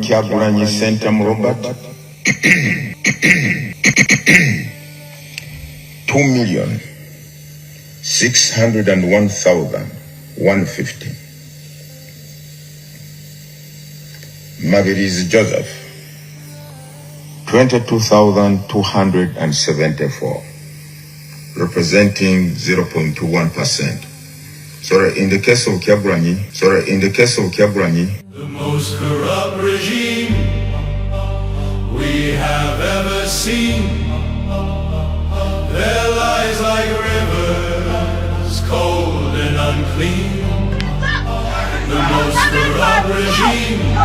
Kyagulanyi Sentamu Robert 2,601,150. Mabirizi Joseph 22,274, representing 0.21%. Sorry, in the case of Kyagulanyi, the most corrupt regime we have ever seen. Their lies like rivers, cold and unclean. The most corrupt regime.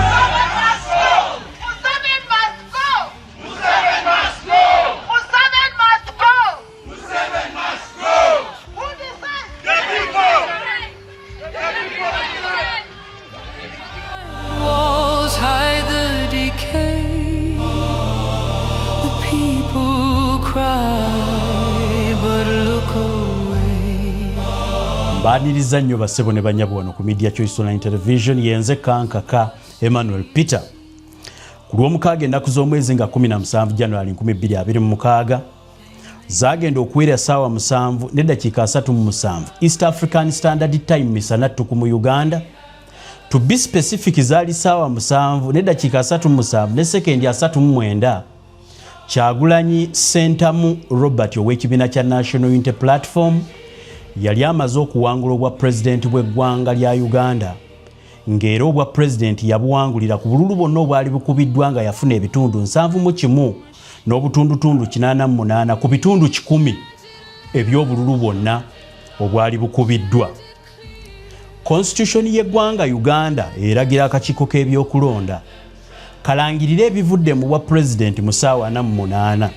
Mbaniriza nnyo basebo ne banyabo wano ku Media Choice Online Television yenze kankaka Emmanuel Peter. Ku lw'omukaaga ennaku z'omwezi nga 17 January 2026 zagenda okuwera ssaawa 7 n'eddakiika 37 East African Standard Time misana ttuku mu Uganda. To be specific zaali ssaawa 7 n'eddakiika 37 ne sekendi 39 Kyagulanyi Sentamu Robert ow'ekibiina kya National Unity Platform yali amaze okuwangula obwa pulezidenti bw'eggwanga lya Uganda ng'era obwa pulezidenti yabuwangulira ku bululu bwonna obwali bukubiddwa nga yafuna ebitundu 71 n'obutundutundu 88 ku bitundu 10 eby'obululu bwonna obwali bukubiddwa. Constitution y'eggwanga Uganda eragira akakiiko k'ebyokulonda kalangirire ebivudde mu bwa pulezidenti mu ssaawa 48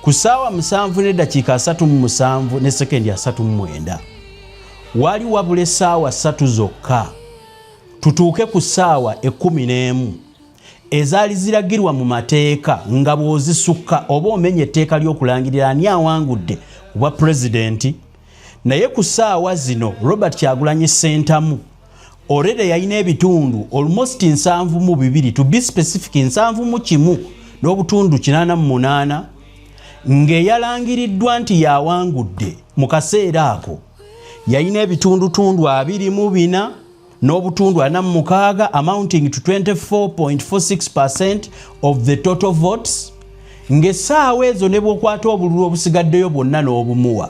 ku ssaawa 7 n'eddakiika 37 ne sekendi 39 wali wabula essaawa 3 zokka tutuuke ku ssaawa 11 ezaali ziragirwa mu mateeka nga bw'ozisukka oba omenya etteeka ly'okulangirira ani awangudde obwa pulezidenti. Naye ku ssaawa zino Robert Kyagulanyi Sentamu already yalina ebitundu almost 72 to be specific 71 n'obutundu 88 ng'eyalangiriddwa nti yawangudde mu kaseera ako yalina ebitundutundu 24 n'obutundu 46 amounting to 24.46% of the total votes. Ng'essaawa ezo ne bw'okwata obululu obusigaddeyo bwonna n'obumuwa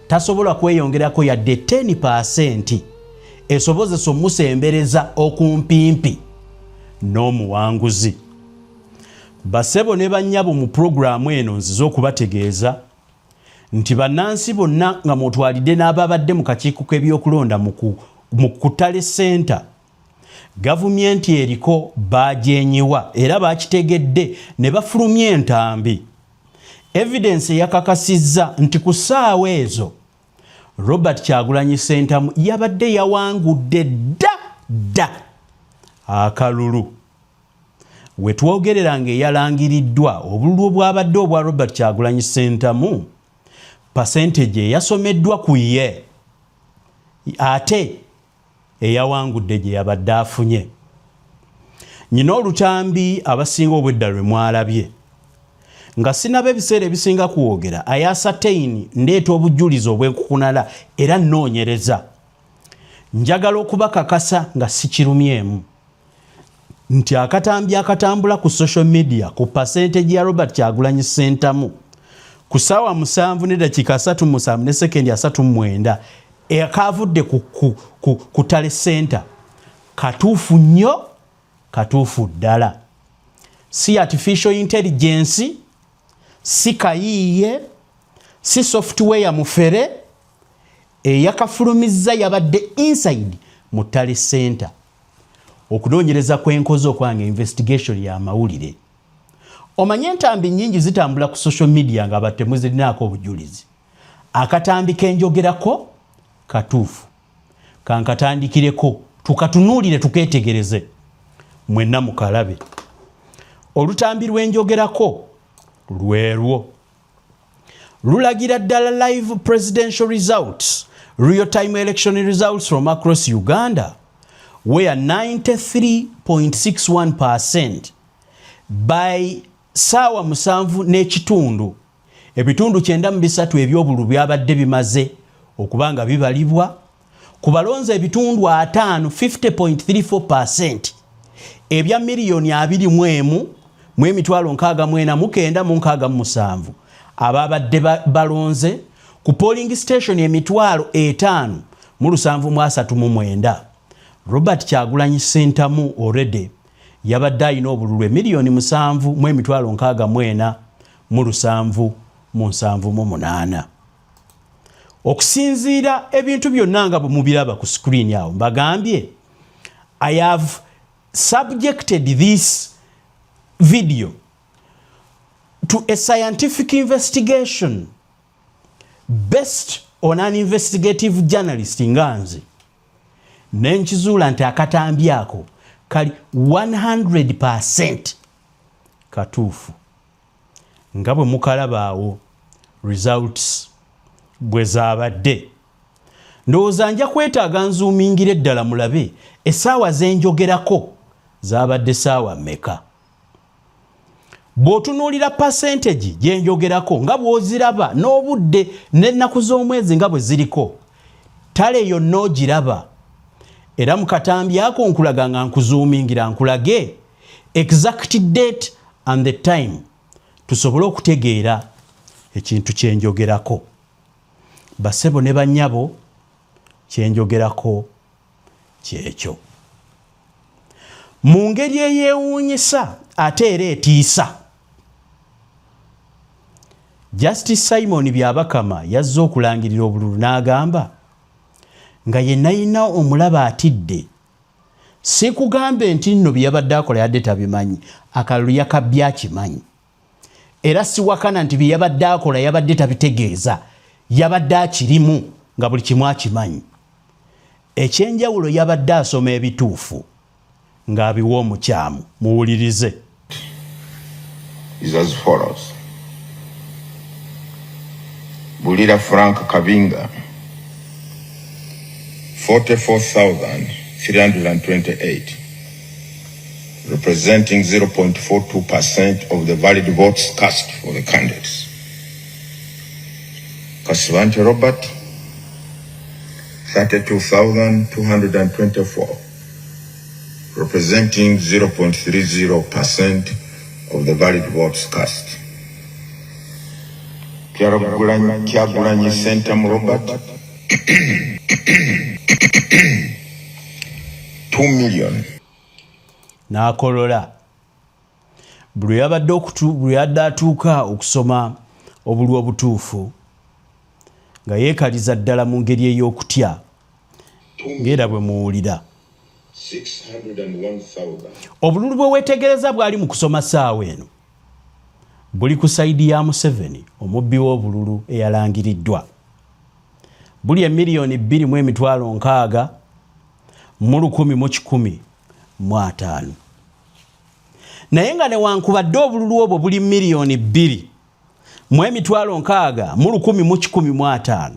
tasobola kweyongerako yadde 10% esobozesa omusembereza okumpimpi n'omuwanguzi. Basebo ne bannyabo mu programu eno nziza okubategeeza nti bannansi bonna nga mutwalidde n'ababadde mu kakiiko k'ebyokulonda mu Kutale Center gavumenti eriko baajenyiwa era baakitegedde ne bafulumya entambi. Evidence yakakasizza nti ku ssaawa ezo Robert Kyagulanyi Sentamu yabadde yawangudde dda akalulu. We twogerera ng'eyalangiriddwa obululu obwabadde obwa Robert Kyagulanyi Sentamu percentage eyasomeddwa ku ye ate eyawangudde gye yabadde afunye. Nyina olutambi abasinga obwedda lwe mwalabye nga sinaba ebiseera ebisinga kuwogera ayasateini ndeeta obujulizi obw'enkukunala era nnoonyereza. Njagala okubakakasa nga sikirumyemu nti akatambi akatambula ku social media ku percentage ya Robert Kyagulanyi Sentamu ku ssaawa 7 n'eddakiika 37 ne sekendi 39 akavudde ku Kutale Center katuufu nnyo, katuufu ddala. Si artificial intelligence, si kayiiye, si software mufere eyakafulumizza yabadde inside mu Kutale Center. Okunoonyereza kwenkoze okwange investigation ya mawulire. Omanye entambi nnyingi zitambula ku social media nga battemu zirinaako obujulizi. Akatambi kenjogerako katuufu. Kankatandikireko tukatunuulire tukeetegereze. Mwenna mukalabe. Olutambi lwenjogerako lwerwo. Lulagira ddala live presidential results, real-time election results from across Uganda. where 93.61% by saawa 7 n'ekitundu ebitundu 93 ebyobululu byabadde bimaze okubanga bibalibwa ku balonze ebitundu 5 50.34% ebya miliyoni 21 mu emitwalo 64,967 ababadde balonze ku polling station emitwalo 5,739. Robert Kyagulanyi Ssentamu already yabadde alina obululu miliyoni 7,669,778. Okusinziira ebintu byonna nga mubiraba ku screen awo mbagambye, I have subjected this video to a scientific investigation based on an investigative journalist nganze nenkizuula nti akatambi ako kali 100% katuufu nga bwe mukalabaawo results bwe zaabadde. Ndowooza nja kwetaaga nzuumingire eddala mulabe essaawa zenjogerako zaabadde ssaawa mmeka. Bw'otunuulira percentage gyenjogerako nga bw'oziraba n'obudde n'ennaku z'omwezi nga bwe ziriko, tale yonna ogiraba. Era mu katambi ako nkulaga nga nkuzuumingira nkulage exact date and the time tusobole okutegeera ekintu kyenjogerako. Basebo ne bannyabo kyenjogerako kyekyo. Mu ngeri eyeewuunyisa ate era etiisa, Justice Simon Byabakama yazze okulangirira obululu n'agamba nga yenna yina omulaba atidde. Si kugambe nti nno byabadde akola yadde tabimanyi, akalulu yakabbya akimanyi. Era si wakana nti byabadde akola yabadde tabitegeeza, yabadde akirimu nga buli kimu akimanyi. Ekyenjawulo yabadde asoma ebituufu ng'abiwa omukyamu. Muwulirize. Is as follows. Bulira Frank Kabinga 44,328, representing 0.42% of the valid votes cast for the candidates. Kasivante Robert 32,224, representing 0.30% of the valid votes cast. Kyagulanyi Ssentamu Robert 2 million. N'akolola buli yabadde atuuka okusoma obululu obutuufu nga yeekaliza ddala mu ngeri ey'okutya ng'era bwe muwulira. 601,000. Obululu bwe weetegereza bwali mu kusoma ssaawa eno buli ku sayidi ya Museveni, omubbi w'obululu eyalangiriddwa. Buli emiliyoni 2,115,115. Naye nga newankubadde obululu obwo buli miliyoni 2,615,115,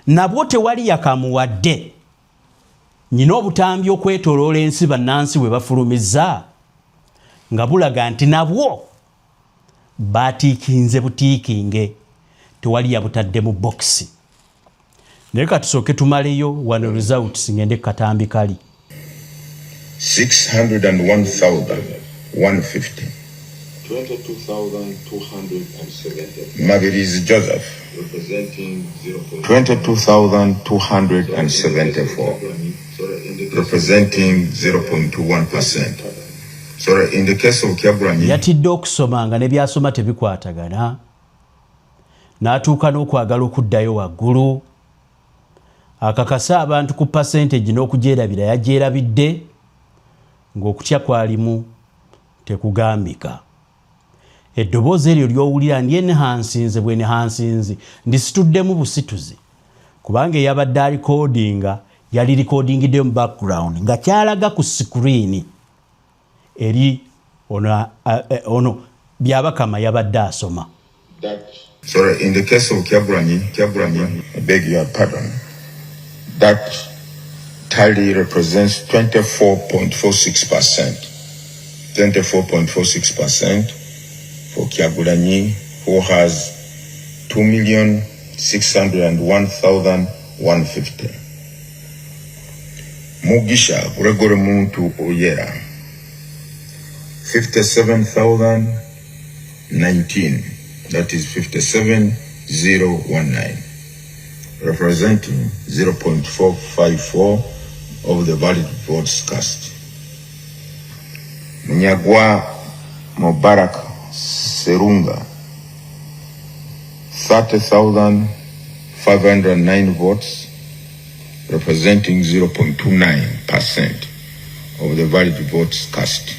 nabwo tewali yakamuwadde. Nyina obutambi okwetoloola ensi bannansi bwe bafulumizza nga bulaga nti nabwo batiikinze butiikinge, tewali yabutadde mu bokisi. Naye katusooke tumaleyo wano results ngende katambi kali. 601,150. 22,270. Mabirizi Joseph representing 22,274, representing 0.21%. Sorry, in the case of Kyagulanyi yatidde okusoma nga ne byasoma tebikwatagana, n'atuuka n'okwagala okuddayo waggulu. Akakasa abantu ku percentage n'okugyerabira yagyerabidde ng'okutya kwalimu tekugambika. Eddoboozi eryo ly'owulira ndi enhansinze bwe nehansinze ndisituddemu busituzi, kubanga eyabadde alikodinga yali recordingidde mu background nga kyalaga ku screen eri ono Byabakama yabadde asoma. Sorry, in the case of Kyagulanyi, I beg your pardon, that tally represents 24.46%. 24.46% for Kyagulanyi, who has 2,601,150. Mugisha Gregory Muntu Oyera, 57,019. That is 57,019, representing 0.454 of the valid votes cast. Munyagwa Mubarak Serunga, 30,509 votes, representing 0.29% of the valid votes cast.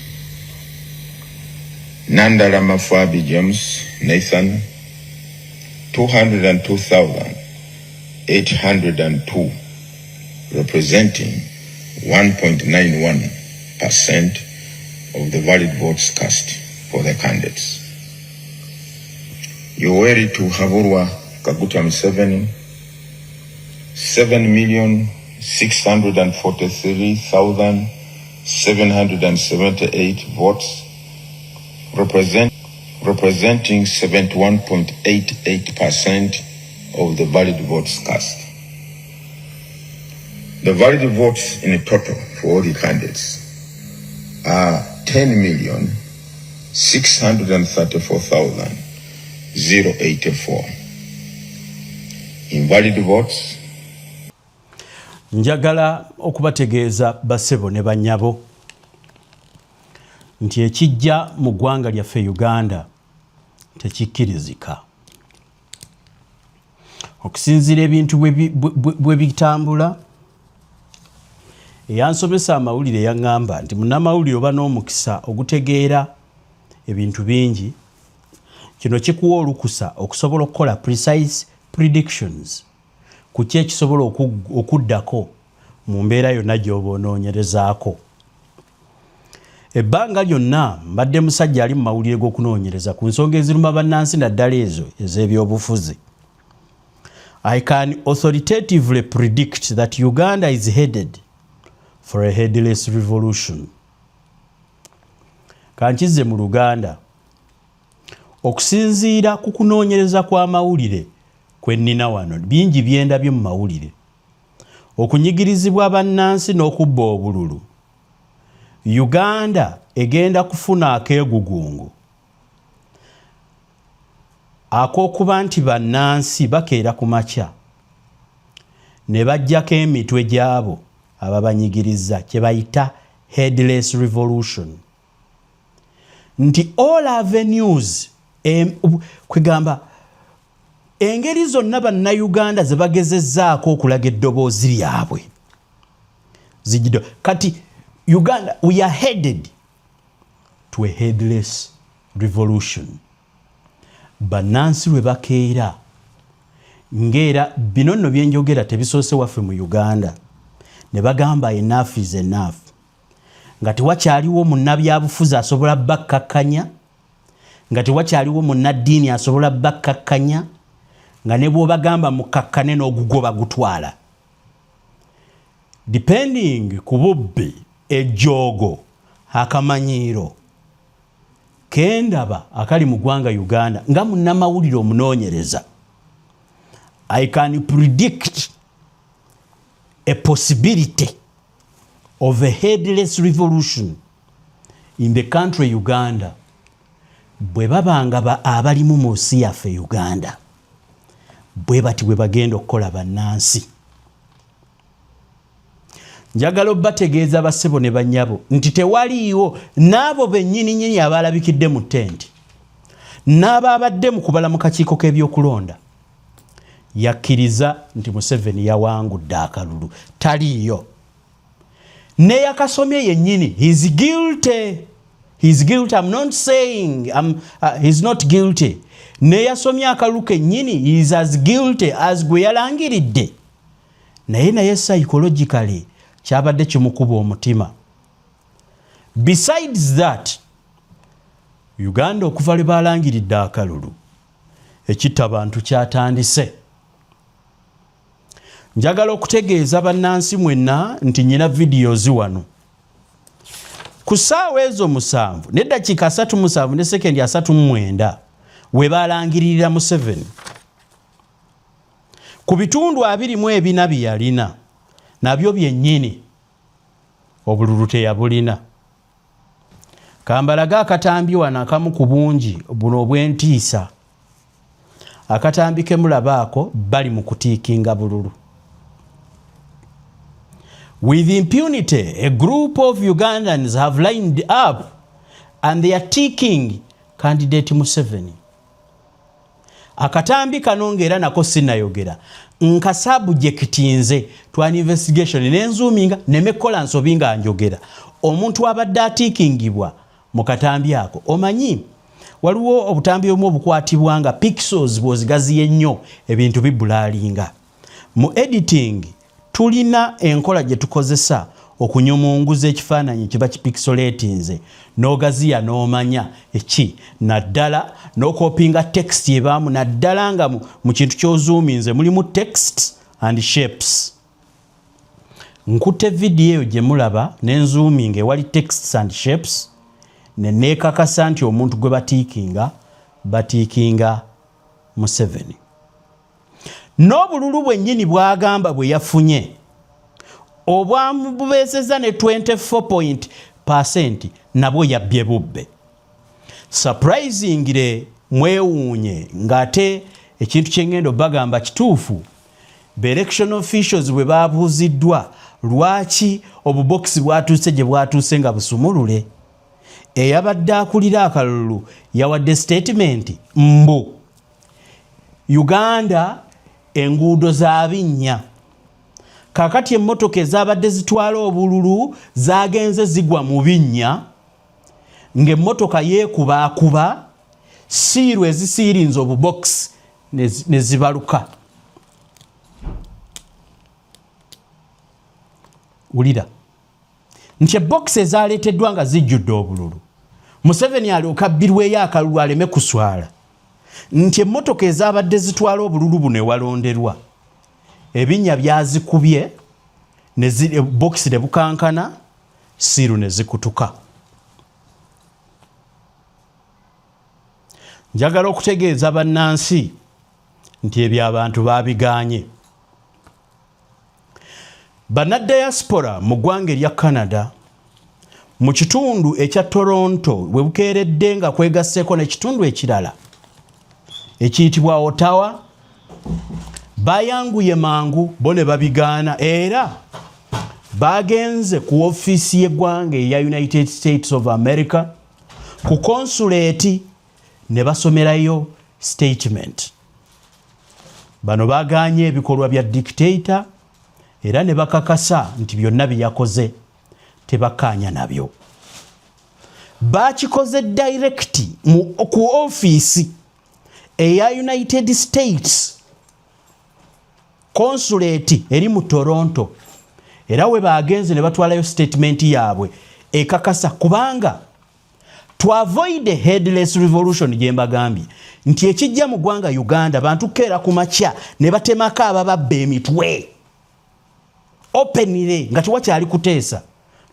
Nandala Mafabi James Nathan, 202,802, representing 1.91% of the valid votes cast for the candidates. Yoweri Tuhaburwa Kaguta Museveni, 7,643,778 votes, representing 71.88% of the valid votes cast. The valid votes in total for all the candidates are 10,634,084. Invalid votes. Njagala okubategeeza bassebo ne bannyabo nti ekijja mu ggwanga lyaffe Uganda tekikkirizika. Okusinziira ebintu bwe bitambula, eyansomesa amawulire yaŋŋamba nti munnamawulire oba n'omukisa ogutegeera ebintu bingi, kino kikuwa olukusa okusobola okukola precise predictions ku ki ekisobola okuddako mu mbeera yonna gy'oba onoonyerezaako. Ebbanga lyonna mbadde musajja ali mu mawulire g'okunoonyereza ku nsonga eziruma bannansi naddala ezo ez'ebyobufuzi. I can authoritatively predict that Uganda is headed for a headless revolution. Kankize mu Luganda, okusinziira ku kunoonyereza kw'amawulire kwe nnina wano, bingi byendabye mu mawulire, okunyigirizibwa bannansi n'okubba obululu, Uganda egenda kufuna akeegugungu ak'okuba nti bannansi bakeera ku makya ne bajjako emitwe gy'abo ababanyigiriza, kye bayita headless revolution. Nti all avenues, kwegamba engeri zonna bannayuganda ze bagezezzaako okulaga eddoboozi lyabwe zijjido. Kati Uganda, we are headed to a headless revolution. Bannansi lwe bakeera ng'era bino nno bye njogera tebisoose waffe mu Uganda ne bagamba enough is enough, nga tewakyaliwo munnabyabufuzi asobola bakkakkanya, nga tewakyaliwo munnaddiini asobola bakkakkanya, nga ne bw'obagamba mukkakkane n'ogugoba gutwala. Depending ku bubbi, ejjoogo, akamanyiiro kendaba akali mu ggwanga Uganda nga munnamawulire omunoonyereza, I can predict a possibility of a headless revolution in the country Uganda bwe babanga abalimu mu nsi yaffe Uganda bwe bati bwe bagenda okukola bannansi. Njagala obbategeeza bassebo ne bannyabo nti tewaliiwo n'abo bennyini abalabikidde mu ttenti n'ababadde mu kubala mu kakiiko k'ebyokulonda yakkiriza nti Museveni yawangudde akalulu. Taliiyo. Ne yakasomye yennyini, he's guilty. He's guilty. I'm not saying he's not guilty. Ne yasomye akalulu kennyini, he's as guilty as gwe yalangiridde. Naye psychologically kyabadde kimukuba omutima. Besides that, Uganda okuva lwe balangiridde akalulu, ekitta bantu kyatandise. njagala okutegeeza bannansi mwenna nti nyina videos wano ku ssaawa ezo 7 n'eddakiika 37 ne sekendi 39 we balangirira Museveni ku bitundu 24 bye yalina nabyo byennyini obululu teyabulina. Kambalaga akatambi wano akamu ku bungi buno obw'entiisa akatambi ke mulabaako bali mu kutiikinga bululu. With impunity, a group of Ugandans have lined up and they are taking candidate Museveni. Akatambi kanongera nako sinayogera. Nka subject nze twa investigation nenzuminga nemekola nsobinga njogera. Omuntu abadde atikingibwa mu katambi ako. Omanyi waliwo obutambi omu obukwatibwa nga pixels bw'ozigaziye ennyo ebintu bibulalinga. Mu editing tulina enkola gye tukozesa okunyumunguza ekifaananyi kiba kipixolatinze n'ogaziya n'omanya eki naddala n'okopinga text ebaamu naddala nga mu kintu ky'ozoominze mulimu text and shapes. Nkute vidiyo gye mulaba n'enzoominga ewali texts and shapes neneekakasa nti omuntu gwe batiikinga Museveni. N'obululu bwennyini bwagamba bwe yafunye obwamububeeseza ne 24% nabwo yabbye bubbe. Surprisingly mwewuunye ng'ate ekintu kyengendo bagamba kituufu. Be election officials bwe babuuziddwa lwaki obubokisi bwatuuse gye bwatuuse nga busumulule, eyabadde akulira akalulu yawadde statement mbu Uganda enguudo za binnya. Kakati emmotoka ezabadde zitwala obululu zagenze zigwa mu binnya ng'emmotoka yeekubaakuba siiru ezisiirinze obubokisi ne zibaluka. Ulira nti ebokisi ezaleeteddwa nga zijjudde obululu Museveni alyoka abbirweyo akalulu aleme kuswala nti emmotoka ezabadde zitwala obululu buno ewalonderwa ebinnya byazikubye bokisi ne bukankana siiru ne zikutuka. Njagala okutegeeza bannansi nti ebyo abantu babiganye. Bannadiaspora mu ggwanga erya Canada mu kitundu ekya Toronto we bukeeredde nga kwegasseeko n'ekitundu ekirala ekiyitibwa Ottawa bayanguye mangu bo ne babigaana era bagenze ku ofiisi y'eggwanga eya United States of America ku consulate ne basomerayo statement. Bano baganye ebikolwa bya dictator era ne bakakasa nti byonna byakoze tebakkaanya nabyo. Bakikoze direct ku ofiisi eya United States consulate eri mu Toronto era we bagenze ne batwalayo statement yaabwe ekakasa kubanga to avoid a headless revolution gye mbagambye nti ekijja mu ggwanga Uganda bantu keera ku makya ne batemako abababba emitwe openly nga tewakyali kuteesa.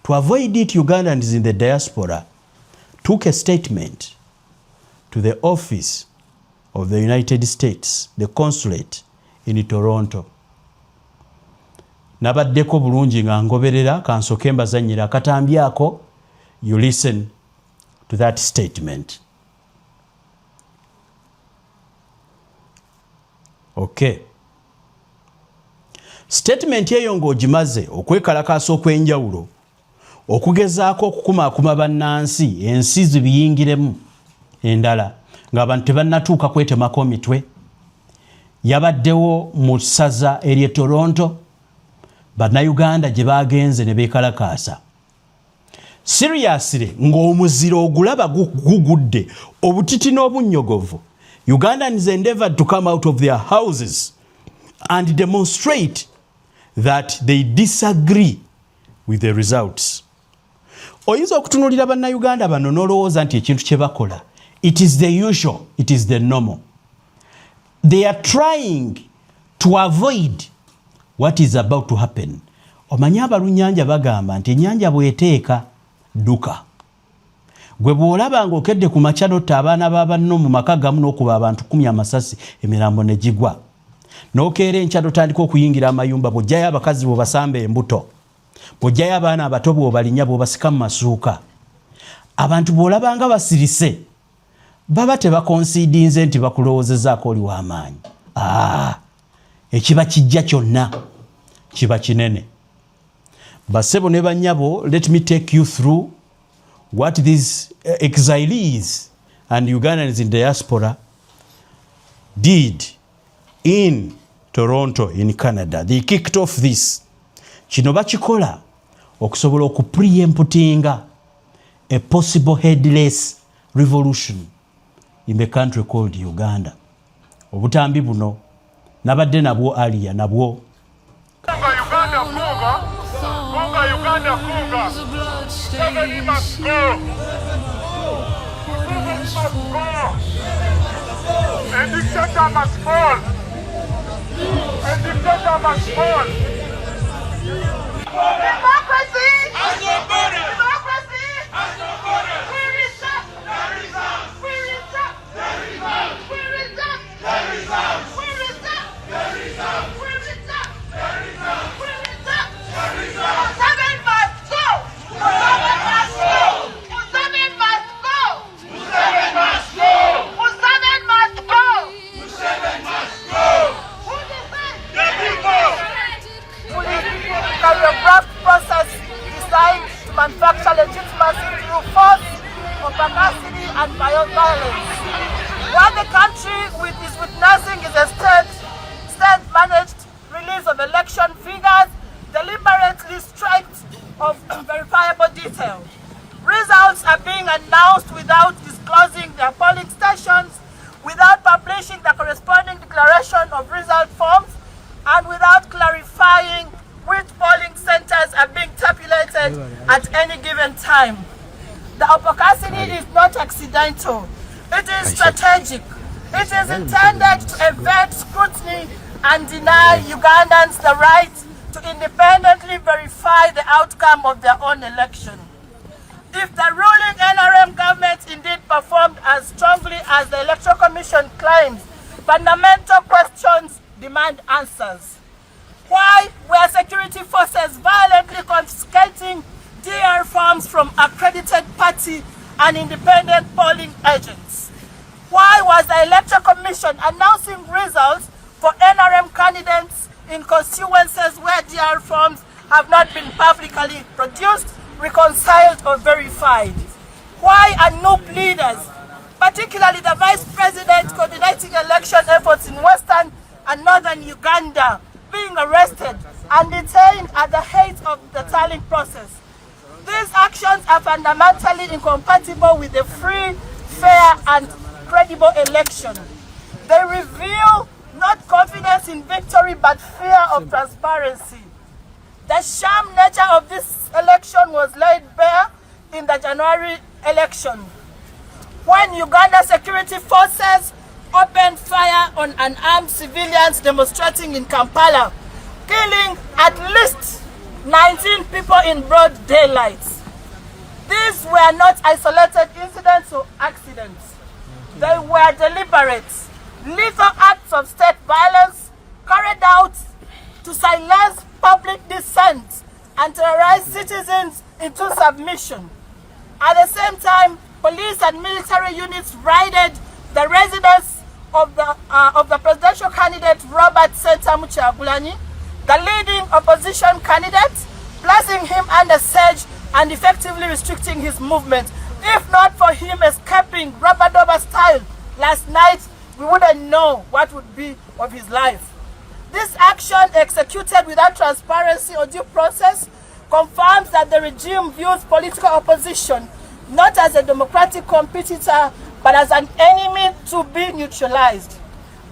To avoid it, Ugandans in the diaspora took a statement to the office of the United States, the consulate in Toronto. Nabaddeko bulungi nga ngoberera kansoke mbazanyira akatambi ako. You listen to that statement. Okay. Statement yeyo ng'ogimaze okwekalakaasa okw'enjawulo okugezaako okukumaakuma bannansi ensi zibiyingiremu endala ng'abantu tebannatuuka kwetemako mitwe. Yabaddewo mu ssaza ery'e Toronto bannayuganda gye bagenze ne beekalakaasa. Seriously ng'omuziro ogulaba gugudde obutiti n'obunnyogovu. Ugandans endeavored to come out of their houses and demonstrate that they disagree with the results. Oyinza okutunulira bannayuganda bano n'olowooza nti ekintu kye bakola it is the usual, it is the normal. They are trying to avoid what is about to happen. Omanya abalunnyanja bagamba nti ennyanja bw'eteeka dduka. Gwe bw'olaba ng'okedde ku makya n'otta abaana b'abanno mu maka gamu n'okuba abantu 10 amasasi emirambo ne gigwa. N'okeera enkya n'otandika okuyingira amayumba bw'ojjayo abakazi bw'obasamba embuto. Bw'ojjayo abaana abato bw'obalinya bw'obasika mu masuuka. Abantu bw'olaba nga basirise baba tebakonsiidinze nti bakulowoozezaako oli w'amaanyi. Ekiba kijja kyonna kiba kinene. Bassebo ne bannyabo, let me take you through what these exilees and Ugandans in diaspora did in Toronto in Canada. They kicked off this. Kino bakikola okusobola okupreemptinga a possible headless revolution in the country called Uganda. Obutambi buno nabadde nabwo aliya nabwo. Uganda, Museveni must go. Museveni must go. A dictator must fall. A dictator must fall. Democracy has no borders. Democracy has no borders. We reject terrorism. We reject terrorism. We reject terrorism. We reject terrorism. We reject terrorism. We reject terrorism. Museveni must go. Museveni must go. Museveni must go. Museveni must go. Museveni must go. Museveni must go. Who decides? The people. The choreographed process designed to manufacture legitimacy through force, opacity, and violence. What the country is witnessing is a state-managed release of election figures, deliberately stripped of verifiable detail. Results are being announced without disclosing their polling stations, without publishing the corresponding declaration of result forms, and without clarifying which polling centers are being tabulated at any given time. The opacity is not accidental. It is strategic. It is intended to evade scrutiny and deny Ugandans the right to independently verify the outcome of their own election. If the ruling NRM government indeed performed as strongly as the Electoral Commission claims, fundamental questions demand answers. Why were security forces violently confiscating DR forms from accredited party and independent polling agents? Why was the Electoral Commission announcing results for NRM candidates in constituencies where DR forms have not been publicly produced, reconciled, or verified? Why are NUP leaders, particularly the Vice President coordinating election efforts in Western and Northern Uganda, being arrested and detained at the height of the tallying process? These actions are fundamentally incompatible with a free, fair, and credible election. They reveal not confidence in victory but fear of transparency. The sham nature of this election was laid bare in the January election, when Uganda security forces opened fire on unarmed civilians demonstrating in Kampala, killing at least 19 people in broad daylight. These were not isolated incidents or accidents. They were deliberate, lethal acts of state violence carried out to silence public dissent and terrorize citizens into submission. At the same time, police and military units raided the residence of the presidential candidate Robert Sentamu Kyagulanyi, the leading opposition candidate, placing him under siege and effectively restricting his movement. If not for him escaping rubber-dubber style last night, we wouldn't know what would be of his life. This action, executed without transparency or due process, confirms that the regime views political opposition not as a democratic competitor, but as an enemy to be neutralized.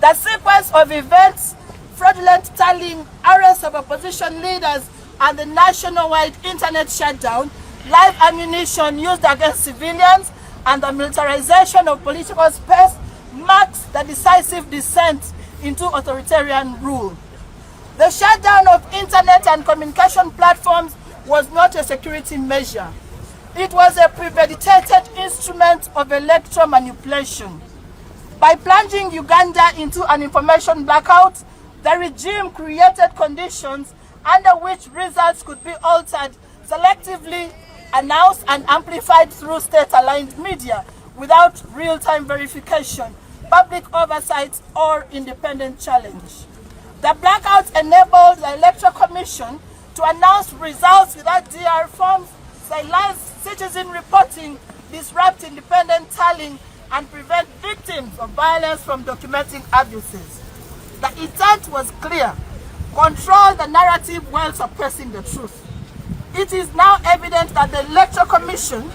The sequence of events, fraudulent tallying, arrests of opposition leaders, and the nationwide internet shutdown, live ammunition used against civilians, and the militarization of political space marks the decisive descent into authoritarian rule. The shutdown of internet and communication platforms was not a security measure. It was a premeditated instrument of electoral manipulation. By plunging Uganda into an information blackout, the regime created conditions under which results could be altered, selectively announced and amplified through state-aligned media without real-time verification, public oversight, or independent challenge. The blackout enabled the Electoral Commission to announce results without DR forms, silence citizen reporting, disrupt independent tallying, and prevent victims of violence from documenting abuses. The intent was clear: control the narrative while suppressing the truth. It is now evident that the Electoral Commission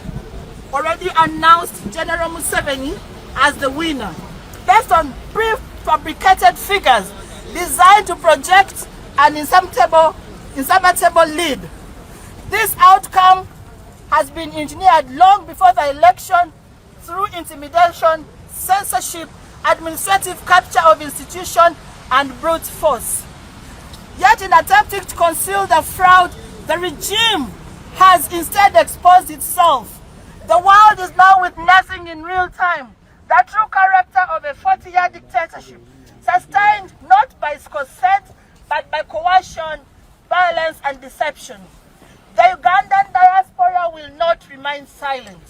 already announced General Museveni as the winner, based on prefabricated figures designed to project an insurmountable lead. This outcome has been engineered long before the election through intimidation, censorship, administrative capture of institutions, and brute force. Yet in attempting to conceal the fraud, the regime has instead exposed itself. The world is now witnessing in real time the true character of a 40-year dictatorship, sustained not by its consent, but by coercion, violence, and deception. The Ugandan diaspora will not remain silent.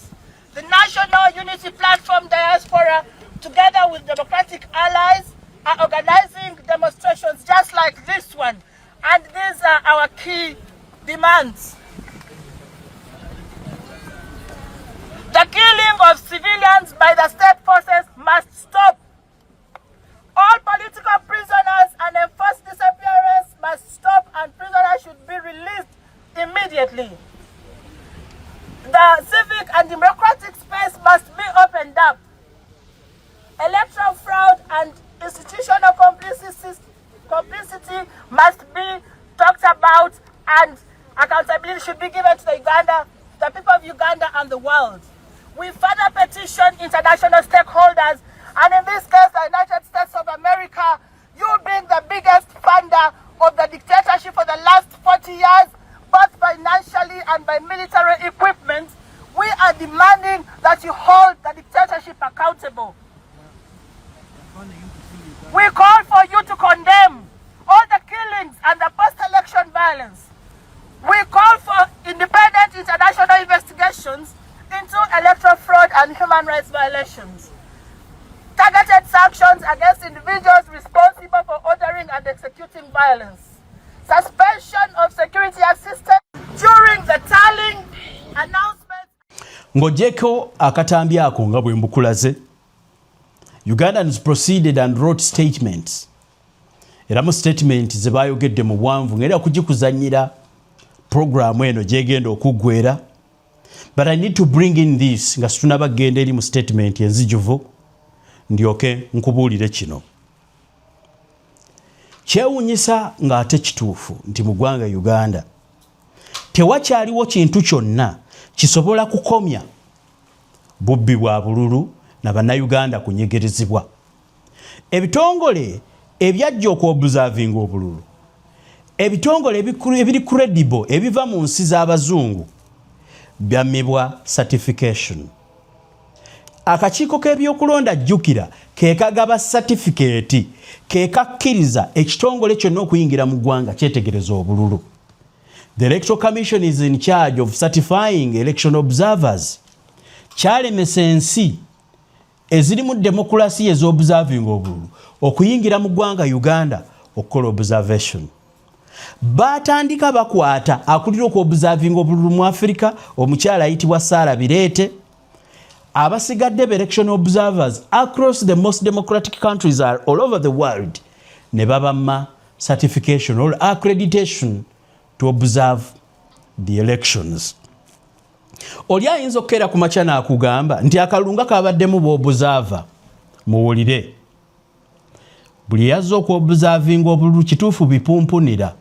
The National Unity Platform Diaspora, together with democratic allies, are organizing demonstrations just like this one. And these are our key demands. The killing of civilians by the state forces must stop. All political prisoners and enforced disappearance must stop, and prisoners should be released immediately. The civic and democratic space must be opened up. Electoral fraud and institutional complicity must be talked about, and accountability should be given to the people of Uganda and the world. We further petition international stakeholders, and in this case the United States of America, you being the biggest funder of the dictatorship for the last 40 years, both financially and by military equipment, we are demanding that you hold the dictatorship accountable. We call for you to condemn all the killings and the post-election violence. We call for independent international investigations into electoral fraud and human rights violations. Targeted sanctions against individuals responsible for ordering and executing violence. Suspension of security assistance during the tallying announcement. Ngojeko akatambi ako nga bwe mbukulaze. Ugandans proceeded and wrote statements. Era mu statement ze bayogedde mu bwanvu ngera kugikuzanyira programu eno gyegenda okuggwera. But I need to bring in this nga tunaba genda eri mu statement enzijuvu ndyoke nkubuulire kino. Kyewuunyisa ng'ate kituufu nti mu ggwanga Uganda tewakyaliwo kintu kyonna kisobola kukomya bubbi bwa bululu na bannayuganda kunyegerezebwa. Ebitongole ebyajja okuobservinga obululu, ebitongole ebiri credible ebiva mu nsi z'abazungu byammibwa certification. Akakiiko k'ebyokulonda jjukira ke kagaba certificate ke kakkiriza ekitongole kyonna okuyingira mu ggwanga kyetegereza obululu. The Electoral Commission is in charge of certifying election observers. Kyalemesa ensi ezirimu demokrasi ez'observing obululu okuyingira mu ggwanga Uganda okukola observation. Batandika bakwata akulira okuobserving obululu mu Africa omukyala ayitibwa Sarah Birete. Abasigadde election observers across the most democratic countries are all over the world ne babamma certification or accreditation to observe the elections. Oli ayinza okukeera ku makya n'akugamba nti akalunga kabaddemu b'observer muwulire. Buli yazza okuobservinga obululu kituufu bipumpunira,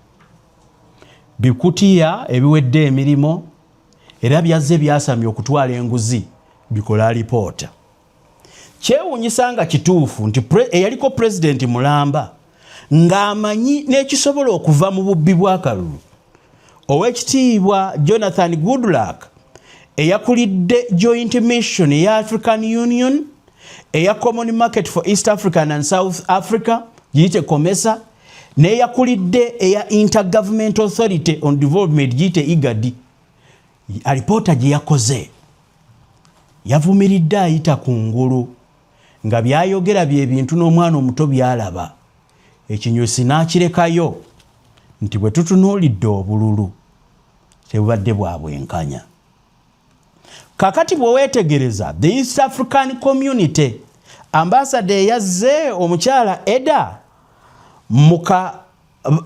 bikutiya ebiwedde emirimo, era byazze byasamya okutwala enguzi bikola alipoota. Kyewuunyisa nga kituufu nti eyaliko president mulamba ng'amanyi n'ekisobola okuva mu bubbi bw'akalulu. Oweekitiibwa Jonathan Goodluck eyakulidde joint mission eya African Union eya Common Market for East African and South Africa giyite COMESA n'eyakulidde eya Intergovernment Authority on Development giyite IGAD. Alipoota gye yakoze yavumiridde ayita ku ngulu nga byayogera bye bintu n'omwana omuto byalaba. Ekinyusi n'akirekayo nti bwe tutunuulidde obululu tebubadde bwa bwenkanya. Kakati bwe weetegereza the East African Community ambassador eyazze omukyala Eda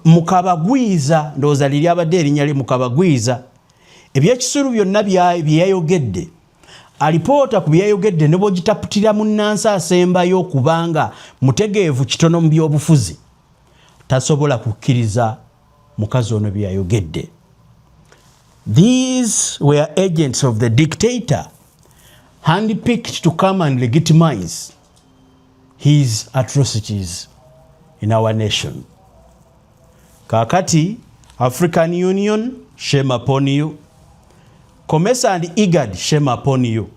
Mukabagwiza, ndowooza liri abadde erinnya lye Mukabagwiza, ebyekisulu byonna byeyayogedde, alipoota ku byeyayogedde ne bw'ogitaputira munnansi asembayo kubanga mutegeevu kitono mu byobufuzi tasobola kukkiriza mukazi ono byeyayogedde. These were agents of the dictator handpicked to come and legitimize his atrocities in our nation. Kakati, African Union, shame upon you. COMESA and IGAD, shame upon you.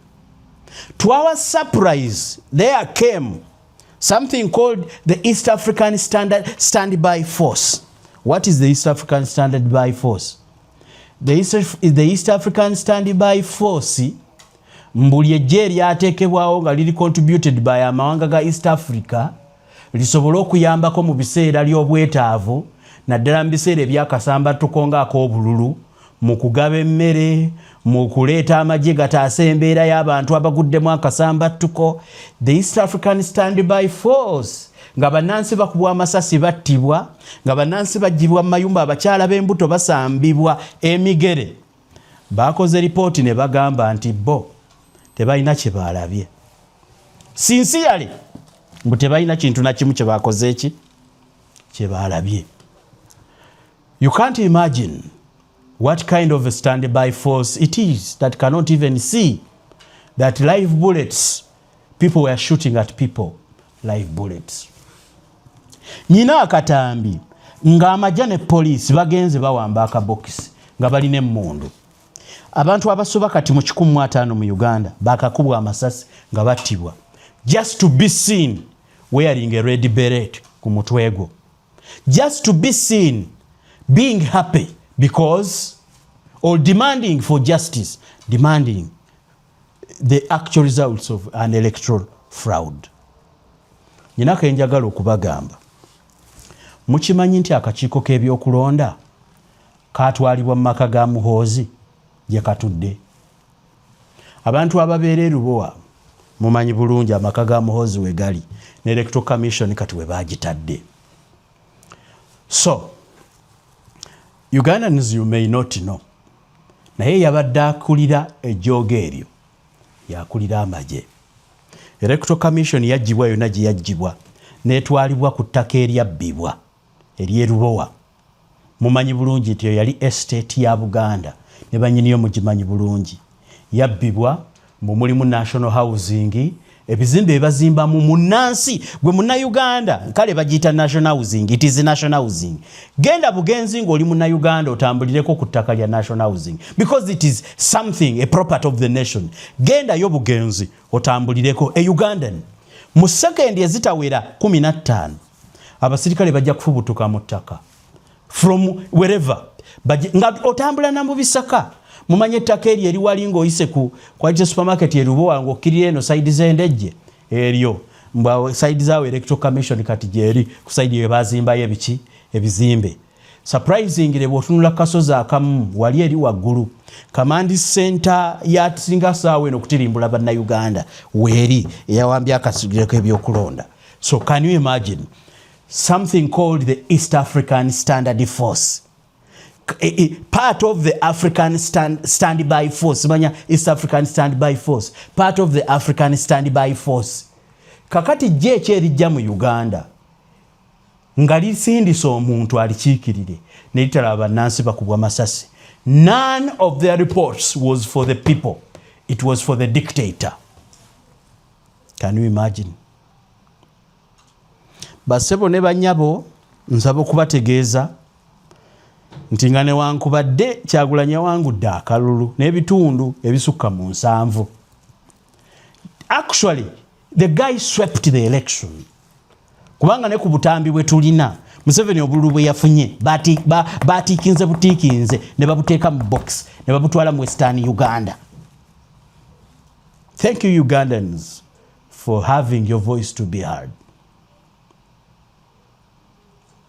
To our surprise, there came something called the East African Standby Force. What is the East African Standby Force? The East African Standby Force mbuli ejje lyateekebwawo nga liri contributed by amawanga ga East Africa lisobola okuyambako mu biseera by'obwetaavu naddala mu biseera ebyakasambattuko ng'ak'obululu mu kugaba emmere mu kuleeta amagye gataasa embeera y'abantu abaguddemu akasambattuko. The East African Standby Force nga bannansi bakubwa amasasi battibwa, nga bannansi baggyibwa mu mayumba, abakyala b'embuto basambibwa emigere. Bakoze ripooti ne bagamba nti bo tebalina kye baalabye. Sincerely mbu tebalina kintu na kimu kye bakoze eki kye baalabye. You can't imagine what kind of a standby force it is that cannot even see that live bullets, people were shooting at people, live bullets. Nyina akatambi nga amajja ne poliisi bagenze bawamba akabokisi nga balina emmundu. Abantu abasoba kati mu 150 mu Uganda bakakubwa amasasi nga battibwa just to be seen wearing a red beret ku mutwe gwo, just to be seen being happy because or demanding for justice, demanding the actual results of an electoral fraud. Nyina kenjagala okubagamba mukimanyi nti akakiiko k'ebyokulonda katwalibwa mu maka ga Muhoozi gye katudde. Abantu ababeera e Lubowa mumanyi bulungi amaka ga Muhoozi we gali ne Electoral Commission kati we baagitadde. So Ugandans, you may not know, naye yabadde akulira ejjooga eryo yakulira amagye. Electoral Commission yaggyibwa yonna gye yaggyibwa n'etwalibwa ku ttaka eryabbibwa ery'e Lubowa. Mumanyi bulungi nti yali estate ya Buganda ne bannyiniyo mugimanyi bulungi. Yabbibwa mu mulimu national housing, ebizimbe ebazimbamu munnansi gwe Munnayuganda kale bagiyita national housing. It is national housing. Genda bugenzi ng'oli Munnayuganda otambulireko ku ttaka lya national housing because it is something, a property of the nation. Genda yo bugenzi otambulireko a Ugandan. Mu sekendi ezitawera 15 abasirikale bajja kufubutuka mu ttaka from wherever nga otambula na mu Bisaka. Mumanye ettaka eryo eriwali ng'oyise ku Quality Supermarket e Lubowa ng'okkirira eno sayidi z'endejje eryo mbwa sayidi zaawe Electoral Commission kati gyeri ku sayidi ye bazimbayo ebiki ebizimbe. Surprisingly bw'otunula kasozi akamu wali eri waggulu Command Center ya singa saawe eno kutirimbula bannayuganda weeri eyawambye akasigireko ebyokulonda. So can you imagine something called the East African Standard Force, part of the African Standby Force, manya East African Standby Force, part of the African Standby Force. Kakati jeche erijja mu Uganda nga lisindisa omuntu alikiikirire ne litala bannansi bakubwa masasi. None of their reports was for the people, it was for the dictator. Can you imagine? Basebo ne banyabo nsaba okubategeeza nti nga newankubadde Kyagulanyi yawangudde akalulu n'ebitundu ebisukka mu 7. Actually, the guy swept the election. Kubanga ne ku butambi bwe tulina Museveni obululu bwe yafunye batiikinze butiikinze ne babuteeka mu box ne babutwala mu Western Uganda. Thank you Ugandans for having your voice to be heard.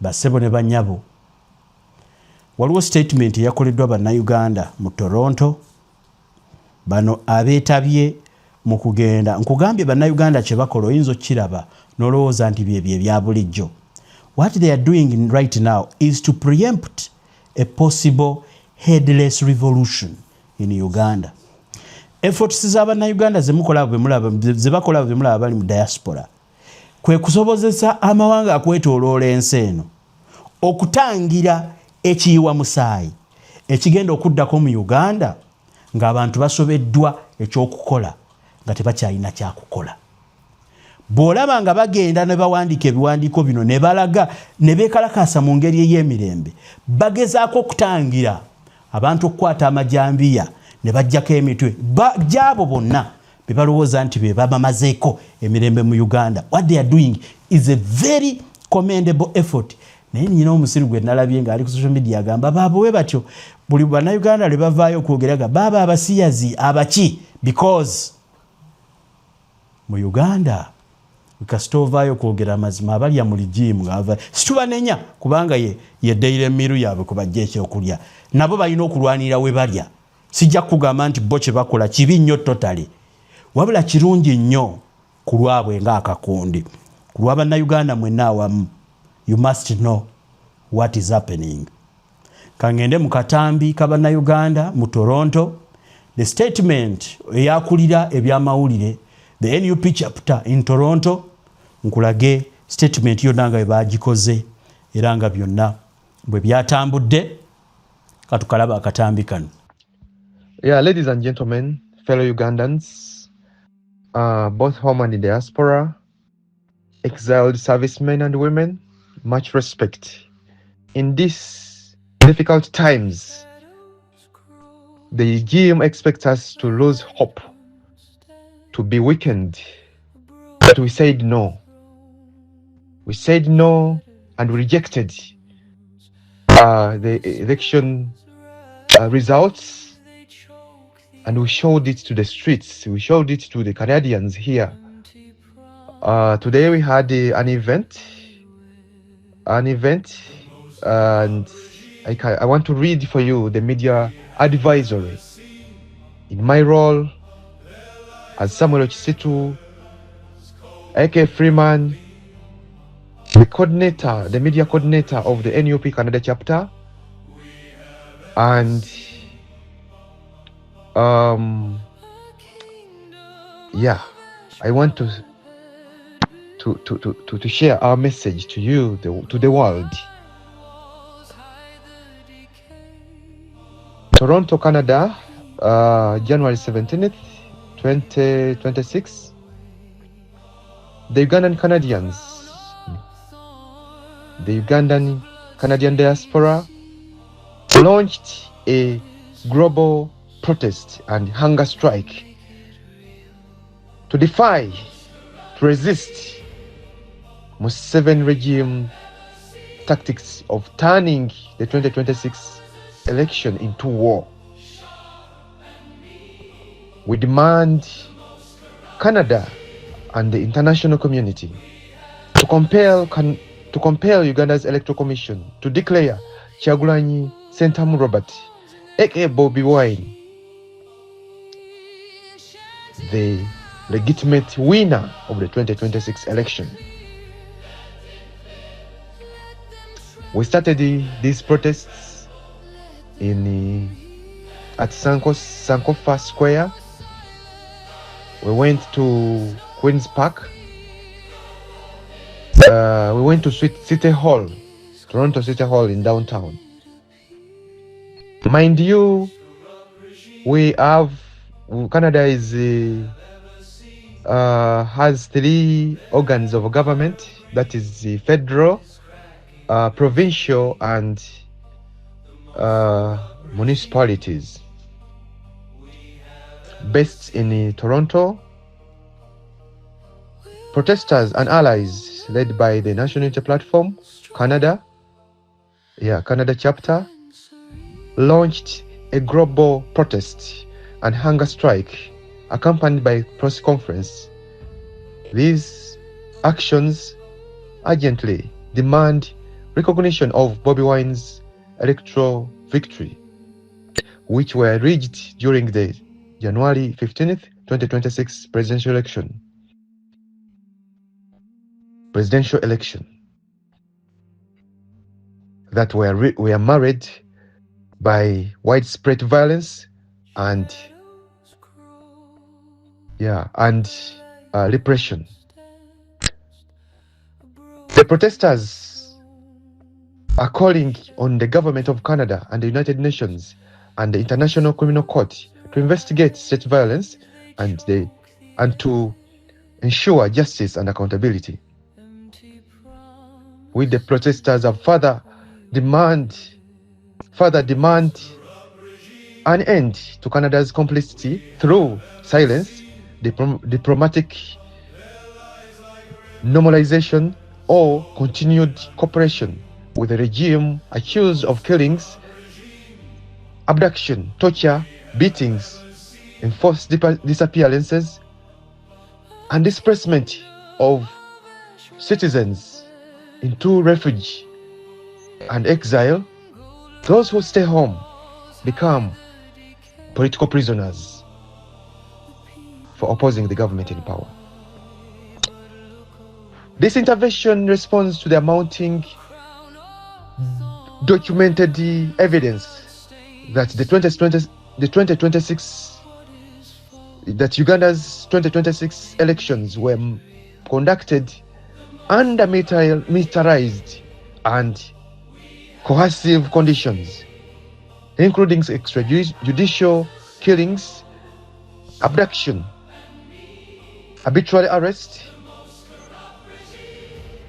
Basebo ne banyabo, waliwo statement yakoleddwa bannayuganda mu Toronto. Bano abeetabye mu kugenda nkugambye bannayuganda kye bakola oyinza okiraba n'olowooza nti bye bya bulijjo. What they are doing right now is to preempt a possible headless revolution in Uganda. Efforts z'abannayuganda zebakola bwe mulaba bali mu diaspora kwe kusobozesa amawanga akwetooloola ensi eno okutangira ekiyiwa musaayi ekigenda okuddako mu Uganda ng'abantu basobeddwa ekyokukola nga tebakyalina kyakukola. Bw'olaba nga bagenda ne bawandiika ebiwandiiko bino ne balaga ne beekalakaasa mu ngeri ey'emirembe bagezaako okutangira abantu okukwata amajambiya ne bajjako emitwe gyabo bonna be balowooza nti be babamazeeko emirembe mu Uganda. What they are doing is a very commendable effort. Naye nnyina omusiru gwe nalabye ng'ali ku social media agamba baabo we batyo buli bannayuganda lwe bavaayo okwogeraga baba abasiyazi abaki because mu Uganda kasitoovaayo kwogera amazima abalya mu ligimu ng'ava situbanenya kubanga ye daily miru yaabwe kubajja ekyokulya nabo balina okulwanira we balya. Sijja kugamba nti bo kye bakola kibi nnyo totally, wabula kirungi nnyo ku lwabwe ng'akakundi. Ku lwa bannayuganda mwenna awamu, you must know what is happening. Kangende mu katambi ka bannayuganda mu Toronto, the statement eyakulira ebyamawulire the NUP chapter in Toronto, nkulage statement yonna nga bagikoze era nga byonna bwe byatambudde. Katukalaba akatambi kano. Yeah, ladies and gentlemen, fellow Ugandans, both home and in diaspora, exiled servicemen and women, much respect. In these difficult times, the regime expects us to lose hope, to be weakened, but we said no. We said no and rejected the election results. And we showed it to the streets. We showed it to the Canadians here. Today we had an event, and I want to read for you the media advisory. In my role as Samuel Chisitu, AK Freeman, the media coordinator of the NUP Canada chapter, and I want to share our message to you, to the world. Toronto, Canada, January 17th, 2026. The Ugandan Canadian diaspora launched a global protest and hunger strike to defy, to resist Museveni regime tactics of turning the 2026 election into war. We demand Canada and the international community to compel Uganda's Electoral Commission to declare Kyagulanyi Ssentamu Robert, aka Bobby Wine, the legitimate winner of the 2026 election. We started these protests at Sankofa Square. We went to Queen's Park. We went to City Hall, Toronto City Hall in downtown. Mind you, Canada has 3 organs of government. That is the federal, provincial and municipalities based in Toronto. Protesters and allies led by the National Unity Platform, Canada chapter, launched a global protest and hunger strike accompanied by press conference. These actions urgently demand recognition of Bobi Wine's electoral victory, which were reached during the January 15th, 2026 presidential election that were marred by widespread violence and repression. The protesters are calling on the government of Canada and the United Nations and the International Criminal Court to investigate such violence and to ensure justice and accountability. With the protesters have further demand an end to Canada's complicity through silence, diplomatic normalization, or continued cooperation with a regime accused of killings, abduction, torture, beatings, enforced disappearances, and displacement of citizens into refuge and exile. Those who stay home become political prisoners for opposing the government in power. This intervention responds to the mounting documented evidence that that Uganda's 2026 elections were conducted under militarized and coercive conditions, including extrajudicial killings, abduction, arbitrary arrest,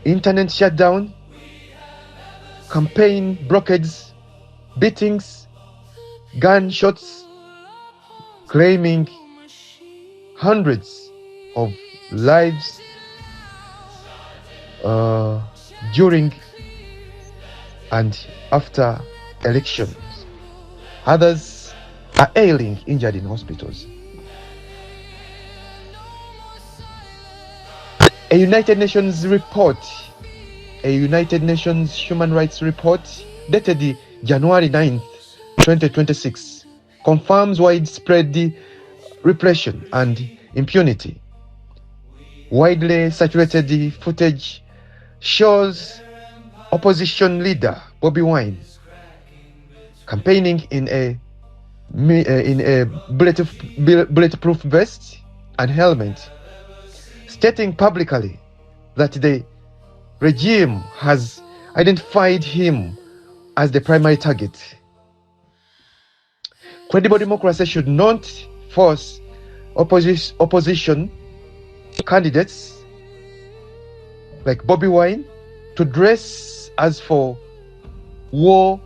internet shutdown, campaign blockades, beatings, gunshots, claiming hundreds of lives during and after elections. Others are ailing, injured in hospitals. A United Nations human rights report dated January 9th, 2026 confirms widespread repression and impunity. Widely circulated footage shows opposition leader Bobi Wine campaigning in a bulletproof vest and helmet, stating publicly that the regime has identified him as the primary target. Credible democracy should not force opposition candidates like Bobi Wine to dress as for war,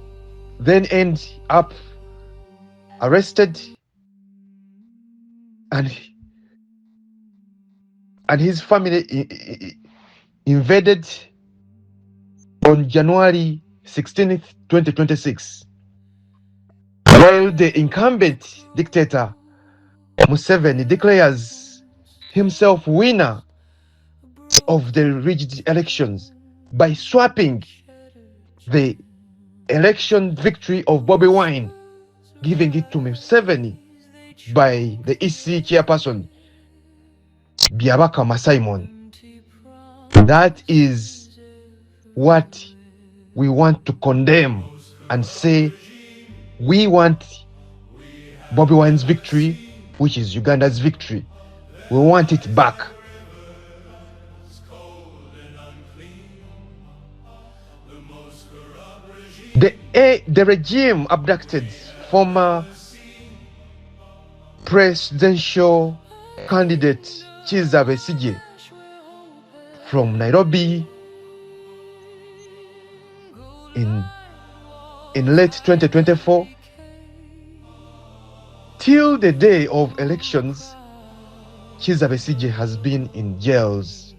then end up arrested and his family invaded on January 16th, 2026, while the incumbent dictator Museveni declares himself winner of the rigged elections by swapping the election victory of Bobi Wine, giving it to Museveni by the EC chairperson Byabakama Simon. That is what we want to condemn and say we want Bobi Wine's victory, which is Uganda's victory. We want it back. The regime abducted former presidential candidate Kizza Besigye from Nairobi in late 2024 till the day of elections. Kizza Besigye has been in jails,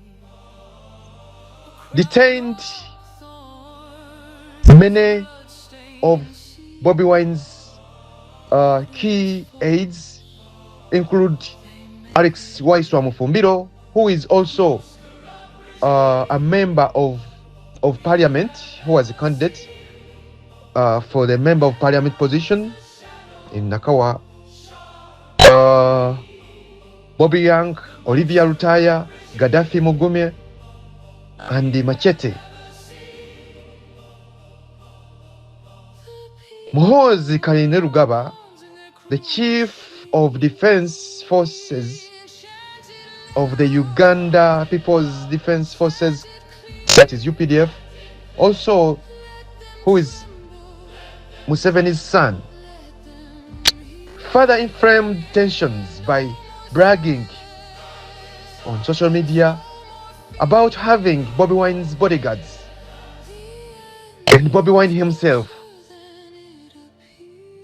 detained. Many of Bobi Wine's key aides include Alex Waiswa Mufumbiro, who is also a member of parliament, who was a candidate for the member of parliament position in Nakawa. Bobby Young, Olivia Rutaya, Gaddafi Mugume, and Machete. Muhoozi Kainerugaba, the chief of defense forces of the Uganda People's Defense Forces, that is UPDF, also who is Museveni's son, further inflamed tensions by bragging on social media about having Bobi Wine's bodyguards and Bobi Wine himself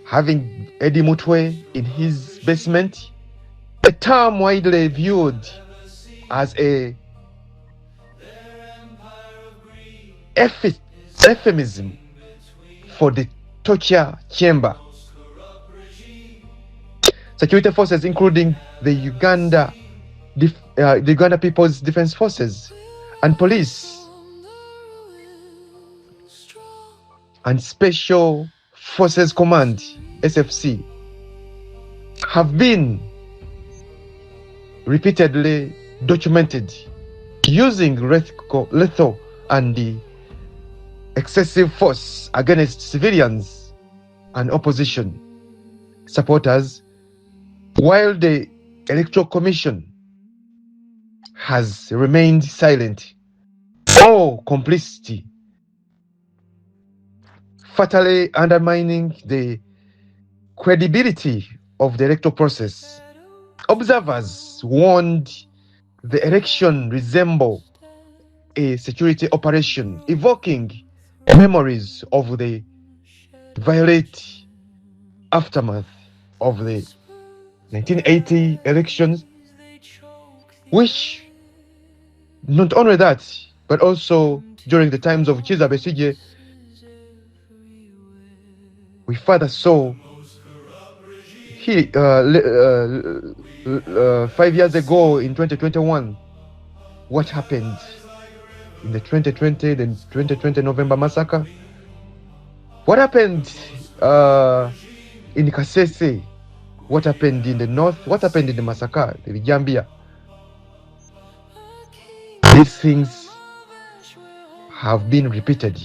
having Eddie Mutwe in his basement, a term widely viewed as a euphemism for the torture chamber. Security forces, including the Uganda People's Defense Forces and police and Special Forces Command, SFC, have been repeatedly documented using lethal and the excessive force against civilians and opposition supporters, while the Electoral Commission has remained silent or complicity, fatally undermining the credibility of the electoral process. Observers warned the election resembled a security operation, evoking memories of the violent aftermath of the 1980 elections, which not only that, but also during the times of Kizza Besigye, we further saw 5 years ago in 2021 what happened in the 2020 November massacre, what happened in Kasese, what happened in the north, what happened in the massacre, the Gambia. These things have been repeated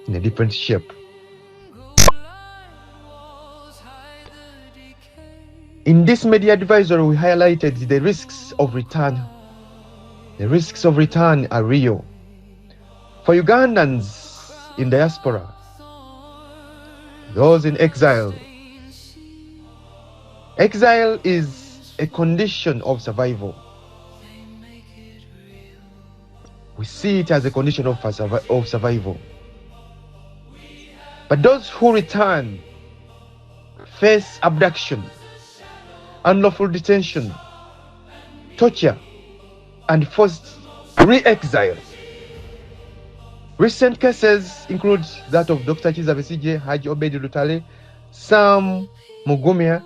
in a different shape. In this media advisory, we highlighted the risks of return. The risks of return are real. For Ugandans in diaspora, those in exile, exile is a condition of survival. We see it as a condition of survival. But those who return face abduction, unlawful detention, torture, and forced re-exile. Recent cases include that of Dr. Kizza Besigye, Haji Obedi Lutale, Sam Mugumya,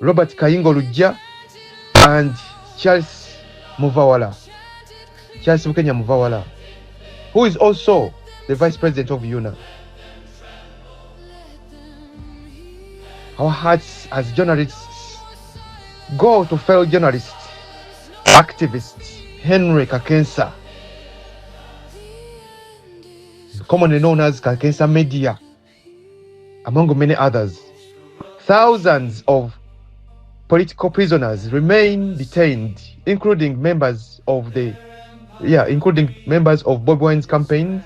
Robert Kayingo Lujja, and Charles Muvawala, Charles Mukenya Muvawala, who is also the Vice President of UNA. Our hearts as journalists go to fellow journalists, activists, Henry Kakensa, commonly known as Kakensa Media, among many others. Thousands of political prisoners remain detained, including members of Bobi Wine's campaign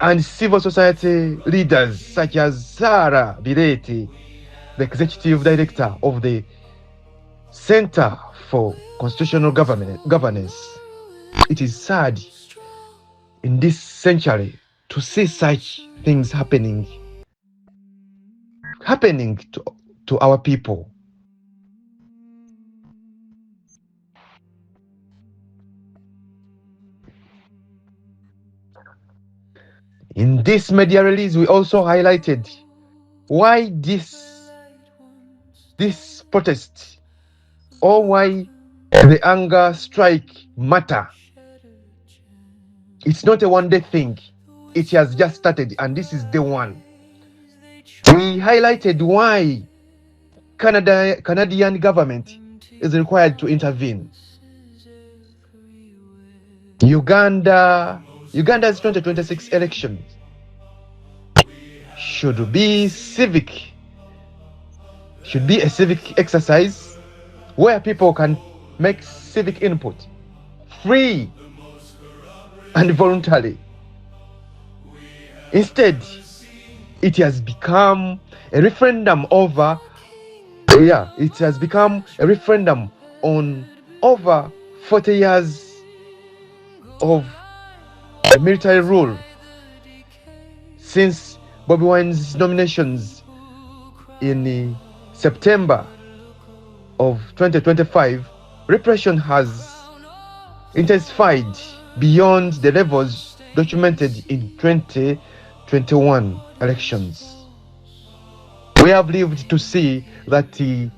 and civil society leaders such as Sarah Bireti, the executive director of the Center for Constitutional Governance. It is sad in this century to see such things happening to our people. In this media release, we also highlighted why this protest or why the anger strike matter. It's not a one-day thing. It has just started, and this is day one. We highlighted why Canadian government is required to intervene. Uganda's 2026 elections should be a civic exercise where people can make civic input free and voluntarily. Instead, it has become a referendum on over 40 years of military rule. Since Bobi Wine's nominations in September of 2025, repression has intensified beyond the levels documented in 2021 elections. We have lived to see that the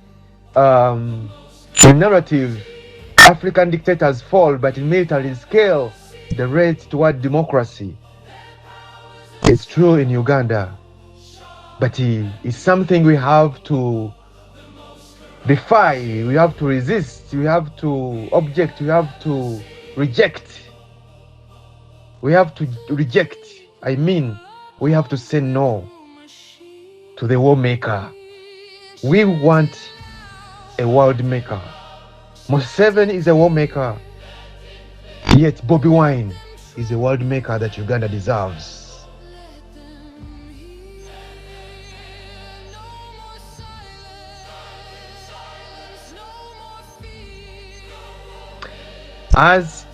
narrative African dictators fall, but in military scale, the race toward democracy. It's true in Uganda, but it's something we have to defy, we have to resist, we have to object, we have to reject. We have to reject. We have to say no to the war maker. We want a world maker. Museveni is a war maker, yet Bobi Wine is a world maker that Uganda deserves. As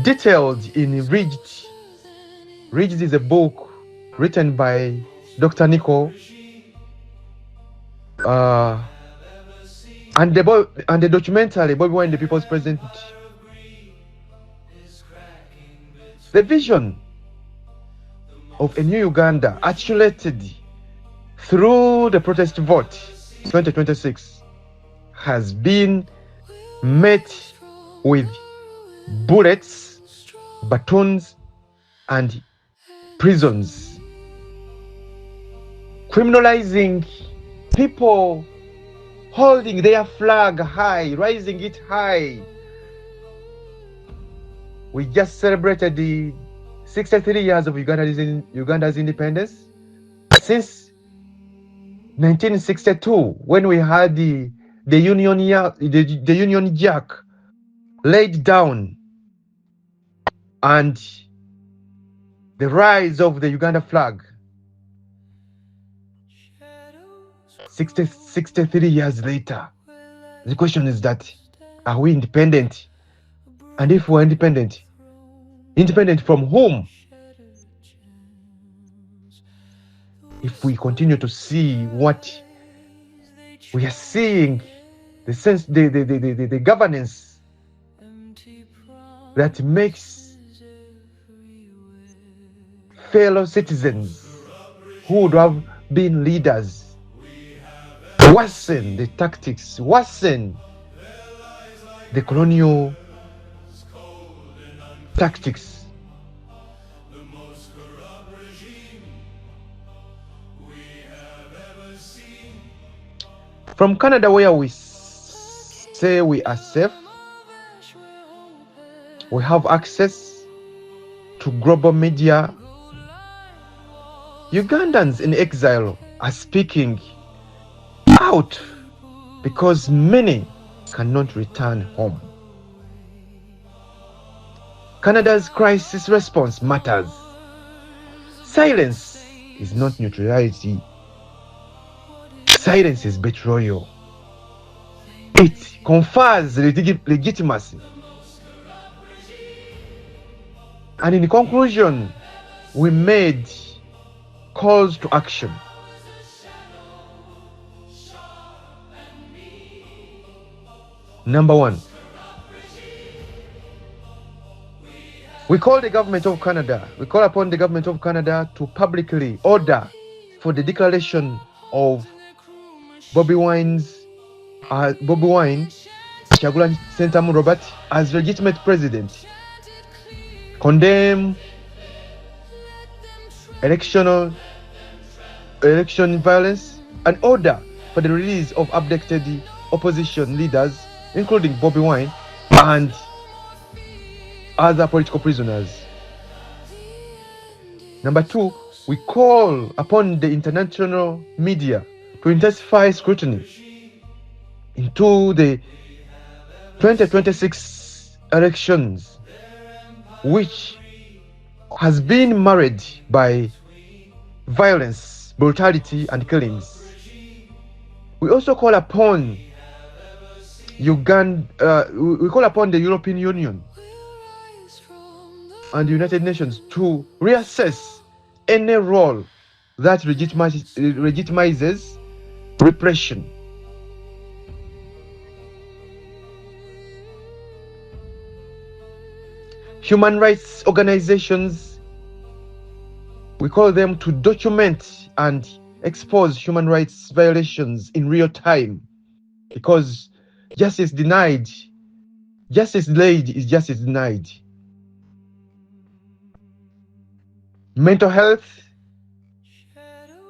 detailed in Ridged. Ridged is a book written by Dr. Nico, and the documentary Bobi Wine, the People's President. The vision of a new Uganda articulated through the protest vote 2026 has been met with bullets, batons, and prisons, criminalizing people holding their flag high, raising it high. We just celebrated the 63 years of Uganda's independence. Since 1962, when we had the Union Jack laid down and the rise of the Uganda flag. 63 years later, the question is that, are we independent? And if we're independent from whom? If we continue to see what we are seeing, the governance that makes fellow citizens who would have been leaders worsen the tactics, worsen the colonial tactics. From Canada, where we say we are safe, we have access to global media, Ugandans in exile are speaking out because many cannot return home. Canada's crisis response matters. Silence is not neutrality. Silence is betrayal. it confers legitimacy. And in conclusion, we made calls to action. Number one, we call upon the government of Canada to publicly order for the declaration of Bobi Wine, Kyagulanyi Ssentamu Robert, as legitimate president, condemn election violence, and order for the release of abducted opposition leaders, including Bobi Wine and other political prisoners. Number two, we call upon the international media to intensify scrutiny into the 2026 elections, which has been marred by violence, brutality, and killings. We also call upon we call upon the European Union and the United Nations to reassess any role that legitimizes repression. Human rights organizations, we call them to document and expose human rights violations in real time, because justice delayed is justice denied. Mental health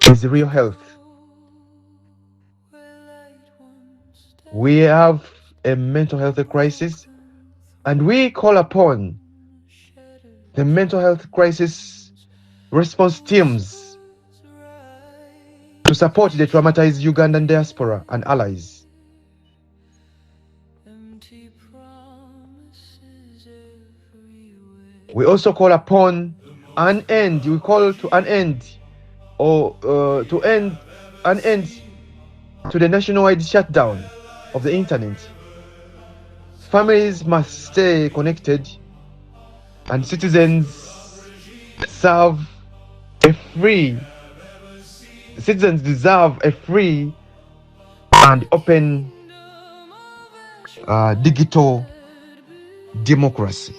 is real health. We have a mental health crisis, and we call upon the mental health crisis response teams to support the traumatized Ugandan diaspora and allies. We also call upon to end to the nationwide shutdown of the internet. Families must stay connected, and citizens deserve a free and open digital democracy.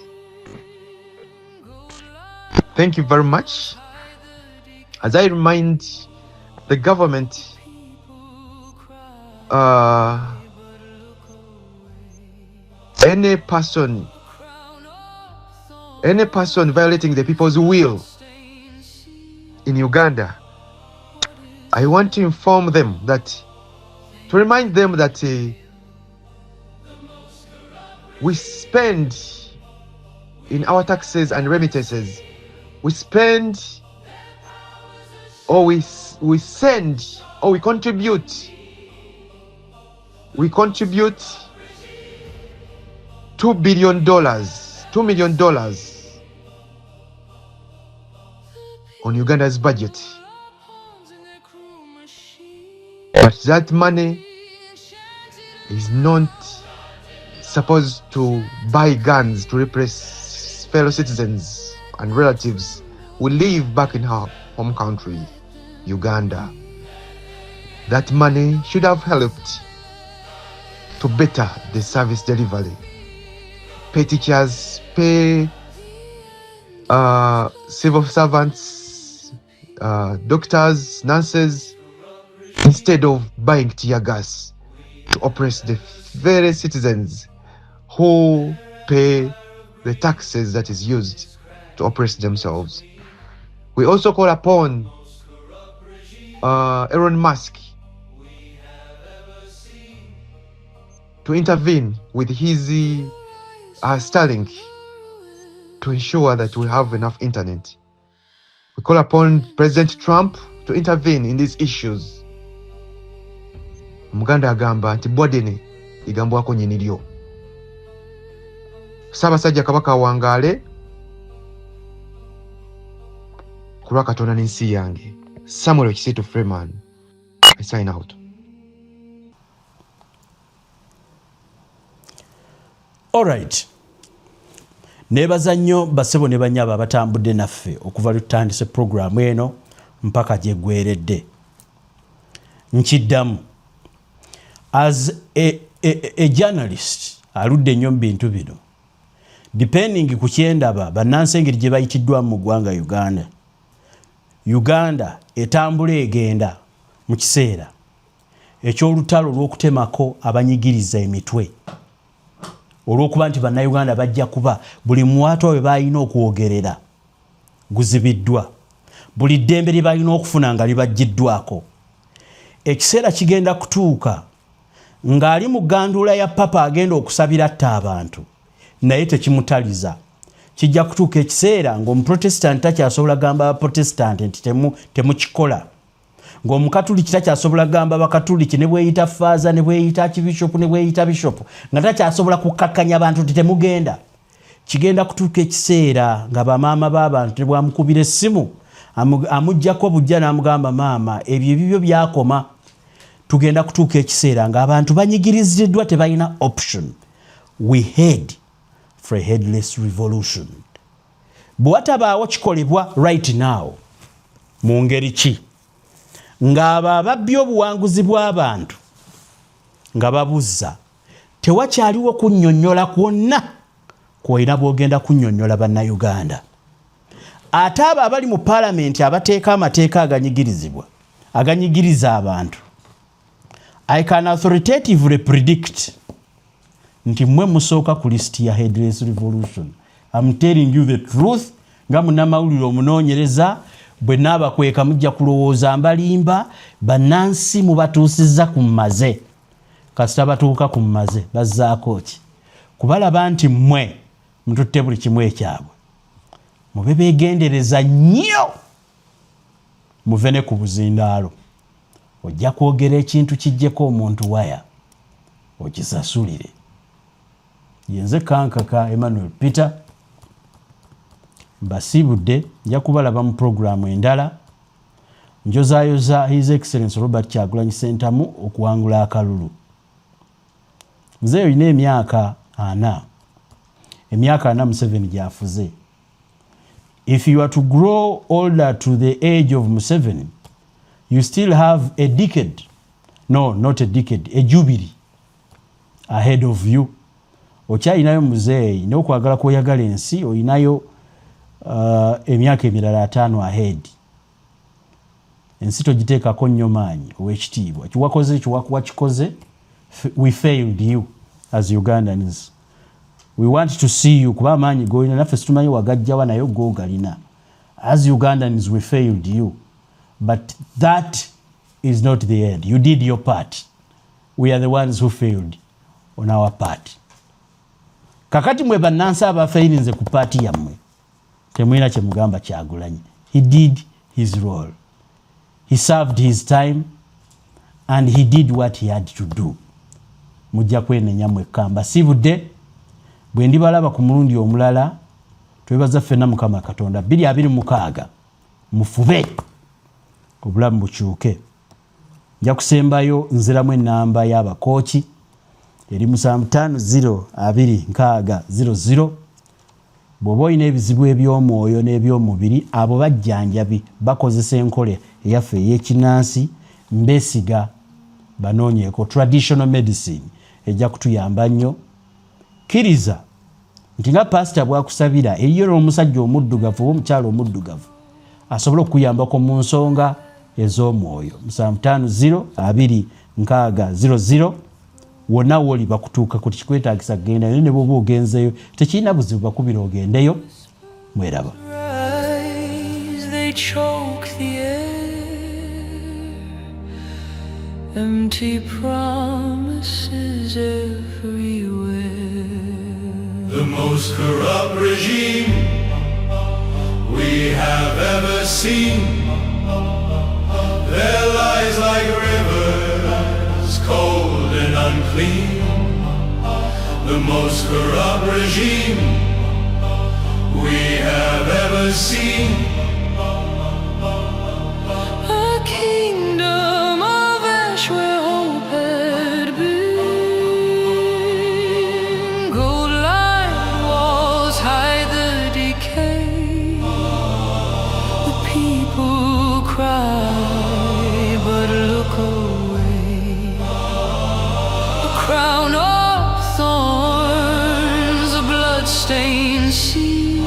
Thank you very much. As I remind the government, any person violating the people's will in Uganda, I want to remind them that we spend in our taxes and remittances, we contribute $2 million on Uganda's budget. But that money is not supposed to buy guns to repress fellow citizens and relatives who live back in our home country, Uganda. That money should have helped to better the service delivery. Pay teachers, pay civil servants, doctors, nurses, instead of buying tear gas to oppress the very citizens who pay the taxes that is used to oppress themselves. We also call upon Elon Musk to intervene with his Starlink to ensure that we have enough internet. We call upon President Trump to intervene in these issues. Muganda agamba nti bwadene igambwako nyeniryo. Ssaabasajja Kabaka wangaale ku lwa Katonda n'ensi yange. Samuel Kisitu Freeman. I sign out. Alright. Nebaza nnyo basebo ne banyabo abatambudde naffe okuva lutandise programu eno mpaka gye gweredde. Nkiddamu. As a journalist, aludde nnyo mu bintu bino. Depending ku kyendaba bannansi engeri gye bayitiddwa mu ggwanga Uganda. Uganda etambula egenda mu kiseera eky'olutalo olw'okutemako abanyigiriza emitwe. Olw'okuba nti bannayuganda bajja kuba buli muwaatwa we balina okwogerera guzibiddwa. Buli ddembe lye balina okufuna nga libaggiddwako. Ekiseera kigenda kutuuka ng'ali mu gganduula ya papa agenda okusabira atta abantu naye tekimutaliza. Kijja kutuuka ekiseera ng'omuprotestant takyasobola gamba abaprotestant nti temukikola. Ng'omukatuliki takyasobola gamba abakatuliki ne bweyita faaza ne bweyita kibishopu ne bweyita bishopu nga takyasobola kukakkanya abantu nti temugenda. Kigenda kutuuka ekiseera nga bamaama b'abantu ne bwamukubira essimu amuggyako bujja n'amugamba maama ebyo ebibyo byakoma. Tugenda kutuuka ekiseera ng'abantu banyigiriziddwa tebalina option. We head for a headless revolution. Bwatabaawo kikolebwa right now mu ngeri ki ng'abo ababbi obuwanguzi bw'abantu nga babuzza tewakyaliwo kunnyonnyola kwonna kwolina bw'ogenda kunnyonnyola bannayuganda. Ate abo abali mu paalamenti abateeka amateeka aganyigiriza abantu, I can authoritatively predict nti mmwe musooka ku listi ya headless revolution. I'm telling you the truth. Nga munnamawulire omunoonyereza bwe naabakweka mujja kulowooza mbalimba bannansi mubatuusizza ku mmaze. Kasita batuuka ku mmaze bazzaako ki? Kubalaba nti mmwe mututte buli kimu ekyabwe. Mube beegendereza nnyo muve ne ku buzindaalo. Ojja kwogera ekintu kijjeko omuntu waya okisasulire. Yenze kankaka Emmanuel Peter mbasibudde nja kubalaba mu programu endala. Njozaayoza His Excellency Robert Kyagulanyi Ssentamu okuwangula akalulu. Nze olina emyaka 4. Emyaka 4 Museveni gy'afuze. If you are to grow older to the age of Museveni, you still have a decade. No, not a decade, a jubilee ahead of you. Okyalinayo muzeeyi n'okwagala kw'oyagala ensi olinayo emyaka emirala 5 ahead. Ensi togiteekako nnyo maanyi ow'ekitiibwa. Wakikoze, we failed you as Ugandans. We want to see you kuba amaanyi g'olina naffe situmanyi wagajjawa naye g'ogalina. As Ugandans we failed you. But that is not the end. You did your part. We are the ones who failed on our part. Kakati mwe bannansi abafeirinze ku paati yammwe temulina kye mugamba Kyagulanyi. He did his role. He served his time and he did what he had to do. Mujja kwenenya mwekka. Mbasibudde bwe ndibalaba ku mulundi omulala twebaza ffenna Mukama Katonda. 2026 mufube obulamu bukyuke. Nja kusembayo nziramu ennamba y'abakooki eri 75026000. Bw'oba olina ebizibu eby'omwoyo n'eby'omubiri abo bajjanjabi bakozesa enkola eyaffe ey'ekinnansi mbesiga banoonyeeko traditional medicine ejja kutuyamba nnyo. Kkiriza nti nga pasita bw'akusabira eriyo n'omusajja omuddugavu oba omukyala omuddugavu asobola okuyambako mu nsonga ez'omwoyo. 75026000 wonna woli bakutuuka ku kikwetaagisa kugenda naye ne bw'oba ogenzeyo tekirina buzibu bakubira ogendeyo. Mweraba. They choke the air, empty promises everywhere. The most corrupt regime we have ever seen. Their lies like rivers, cold and unclean. The most corrupt regime we have ever seen. A kingdom of ash where hope had been. Gold cry, but look away. A crown of thorns, a blood-stained sea.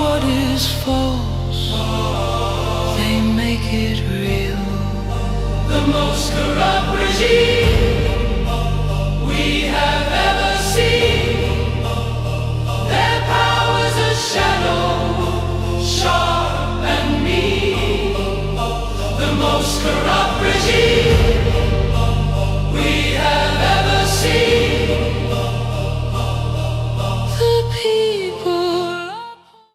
What is false? They make it real. The most corrupt regime